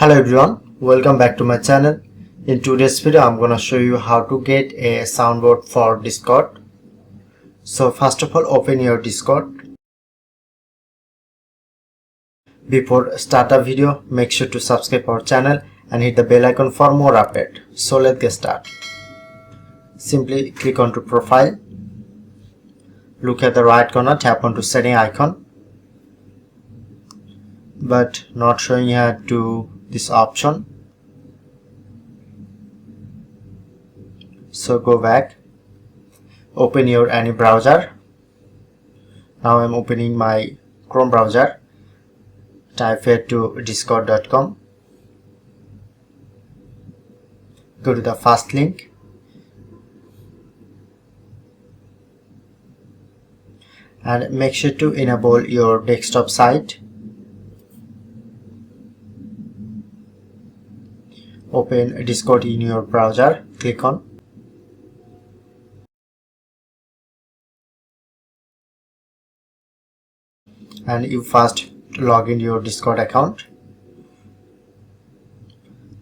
Hello everyone, welcome back to my channel. In today's video I'm gonna show you how to get a soundboard for Discord. So first of all, open your Discord. Before start a video, make sure to subscribe our channel and hit the bell icon for more update. So let's get started. Simply click onto profile. Look at the right corner, tap onto setting icon, but not showing here to this option. So go back, open your any browser. Now I'm opening my Chrome browser. Type here to discord.com. Go to the first link. And make sure to enable your desktop site. Open Discord in your browser, click on. And you first log in your Discord account.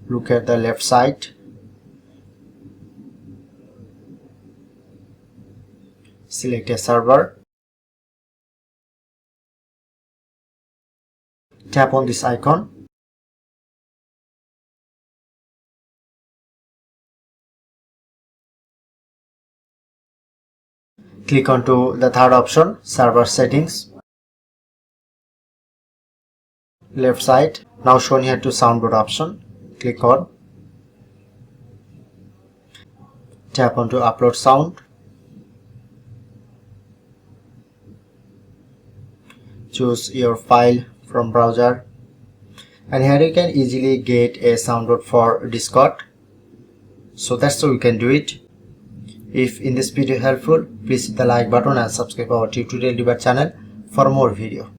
Look at the left side. Select a server. Tap on this icon. Click onto the third option, server settings. Left side. Now shown here to soundboard option. Click on. Tap onto upload sound. Choose your file from browser, and here you can easily get a soundboard for Discord. So that's how you can do it. If in this video helpful, please hit the like button and subscribe our tutorial debug channel for more video.